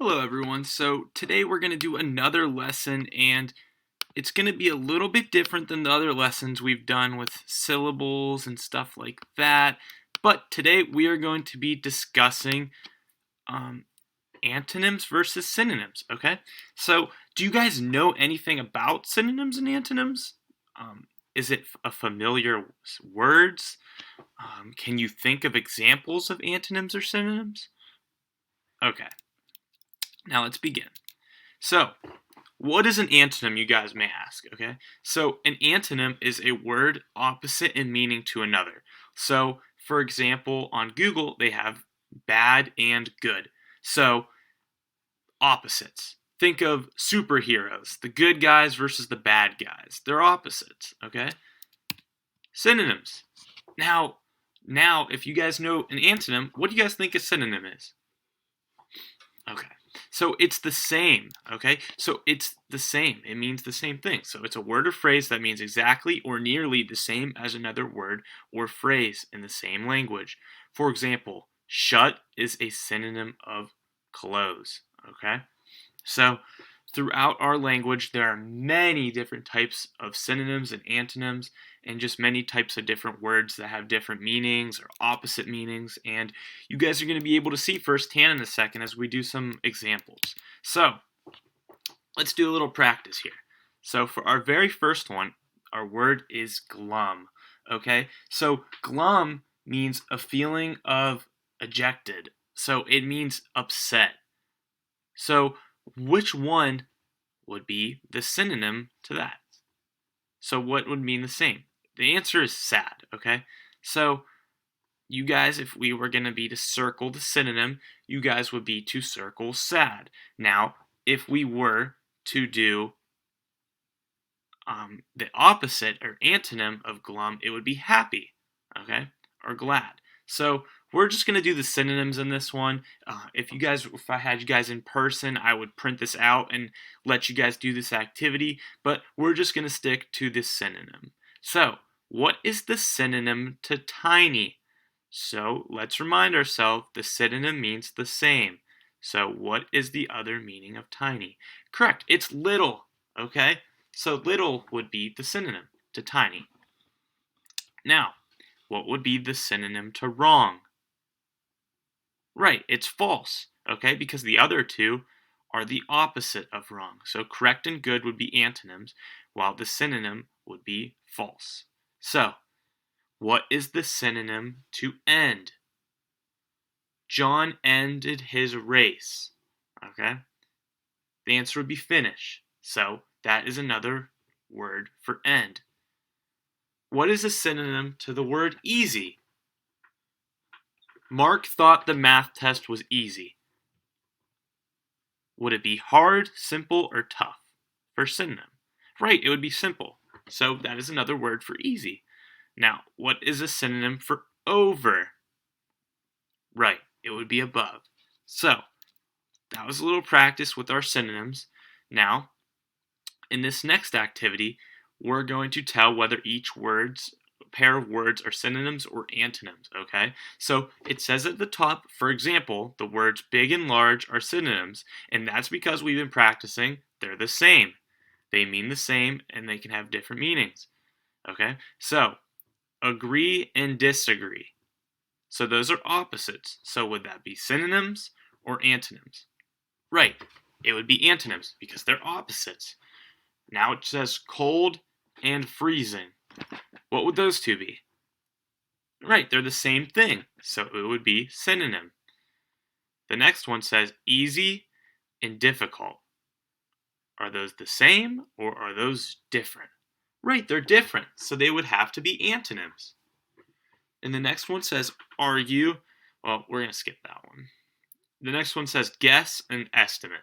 Hello everyone. So today we're going to do another lesson and it's going to be a little bit different than the other lessons we've done with syllables and stuff like that. But today we are going to be discussing um, antonyms versus synonyms, okay? So do you guys know anything about synonyms and antonyms? Is it a familiar words? Can you think of examples of antonyms or synonyms? Okay, now let's begin. So, what is an antonym, you guys may ask, okay? So, an antonym is a word opposite in meaning to another. So, for example, on Google, they have bad and good. So, opposites. Think of superheroes, the good guys versus the bad guys. They're opposites, okay? Synonyms. Now, if you guys know an antonym, what do you guys think a synonym is? Okay. So it's the same, okay? So it's the same. It means the same thing. So it's a word or phrase that means exactly or nearly the same as another word or phrase in the same language. For example, shut is a synonym of close, okay? So throughout our language, there are many different types of synonyms and antonyms, and just many types of different words that have different meanings or opposite meanings. And you guys are going to be able to see firsthand in a second as we do some examples. So let's do a little practice here. So for our very first one, our word is glum. Okay, so glum means a feeling of ejected. So it means upset. So which one would be the synonym to that? So what would mean the same? The answer is sad, okay? So you guys, if we were going to be to circle the synonym, you guys would be to circle sad. Now, if we were to do the opposite or antonym of glum, it would be happy, okay, or glad. So we're just going to do the synonyms in this one. If I had you guys in person, I would print this out and let you guys do this activity, but we're just going to stick to this synonym. So what is the synonym to tiny? So let's remind ourselves the synonym means the same. So what is the other meaning of tiny? Correct, it's little, okay? So little would be the synonym to tiny. Now, what would be the synonym to wrong? Right, it's false, okay? Because the other two are the opposite of wrong. So correct and good would be antonyms, while the synonym would be false. So, what is the synonym to end? John ended his race, okay? The answer would be finish. So, that is another word for end. What is a synonym to the word easy? Mark thought the math test was easy. Would it be hard, simple, or tough for synonym? Right, it would be simple. So that is another word for easy. Now, what is a synonym for over? Right, it would be above. So, that was a little practice with our synonyms. Now, in this next activity, we're going to tell whether each pair of words are synonyms or antonyms, okay? So it says at the top, for example, the words big and large are synonyms, and that's because we've been practicing. They're the same. They mean the same, and they can have different meanings, okay? So agree and disagree. So those are opposites. So would that be synonyms or antonyms? Right, it would be antonyms because they're opposites. Now it says cold and freezing. What would those two be? Right, they're the same thing, so it would be synonym. The next one says easy and difficult. Are those the same or are those different? Right, they're different, so they would have to be antonyms. And the next one says argue. Well, we're going to skip that one. The next one says guess and estimate.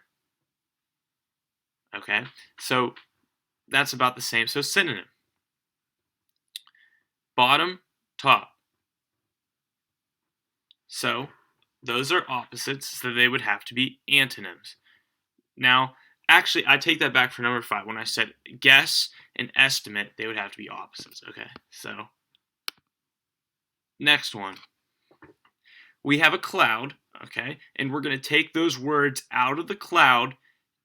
Okay, so that's about the same. So synonym. Bottom, top. So those are opposites, so they would have to be antonyms. Now, actually, I take that back for number 5. When I said guess and estimate, they would have to be opposites. Okay, so next one. We have a cloud, Okay? And we're going to take those words out of the cloud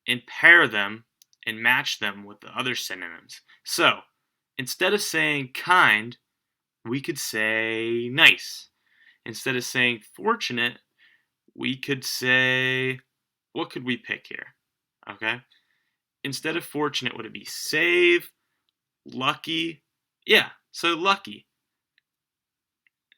and pair them and match them with the other synonyms. So, instead of saying kind, we could say nice. Instead of saying fortunate, we could say, what could we pick here? Okay? Instead of fortunate, would it be save, lucky? Yeah, so lucky.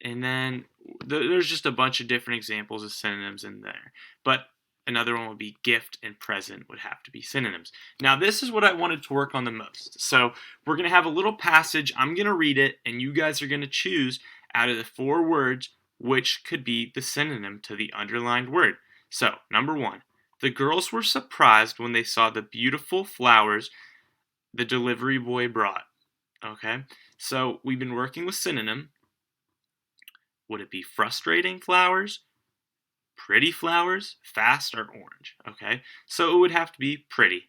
And then there's just a bunch of different examples of synonyms in there. But another one would be gift and present would have to be synonyms. Now, this is what I wanted to work on the most. So we're going to have a little passage. I'm going to read it, and you guys are going to choose out of the 4 words which could be the synonym to the underlined word. So, number 1, the girls were surprised when they saw the beautiful flowers the delivery boy brought. Okay, so we've been working with synonym. Would it be frustrating flowers, pretty flowers, fast, or orange? Okay, so it would have to be pretty.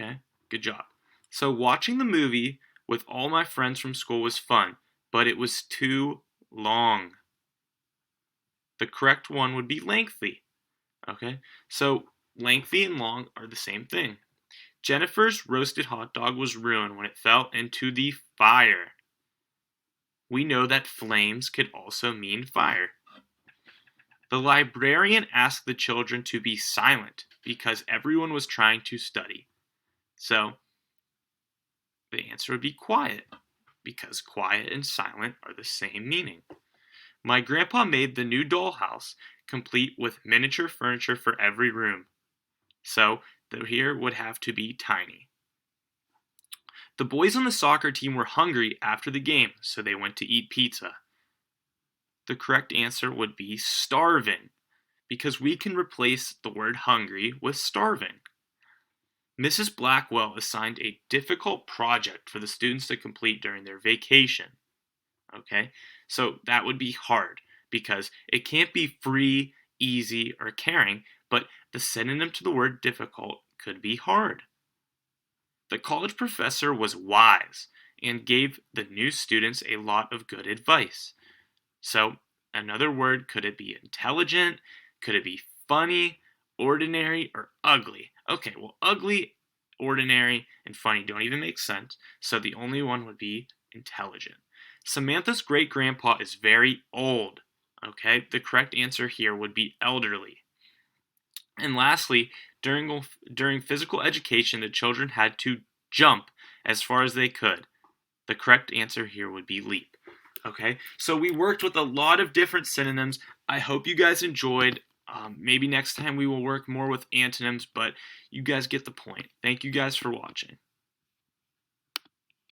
Okay, good job. So watching the movie with all my friends from school was fun, but it was too long. The correct one would be lengthy. Okay, so lengthy and long are the same thing. Jennifer's roasted hot dog was ruined when it fell into the fire. We know that flames could also mean fire. The librarian asked the children to be silent because everyone was trying to study. So, the answer would be quiet because quiet and silent are the same meaning. My grandpa made the new dollhouse complete with miniature furniture for every room. So, the here would have to be tiny. The boys on the soccer team were hungry after the game, so they went to eat pizza. The correct answer would be starving, because we can replace the word hungry with starving. Mrs. Blackwell assigned a difficult project for the students to complete during their vacation. Okay, so that would be hard, because it can't be free, easy, or caring, but the synonym to the word difficult could be hard. The college professor was wise and gave the new students a lot of good advice. So, another word, could it be intelligent? Could it be funny, ordinary, or ugly? Okay, well, ugly, ordinary, and funny don't even make sense, so the only one would be intelligent. Samantha's great grandpa is very old. Okay, the correct answer here would be elderly. And lastly, during physical education, the children had to jump as far as they could. The correct answer here would be leap. Okay, so we worked with a lot of different synonyms. I hope you guys enjoyed. Maybe next time we will work more with antonyms, but you guys get the point. Thank you guys for watching.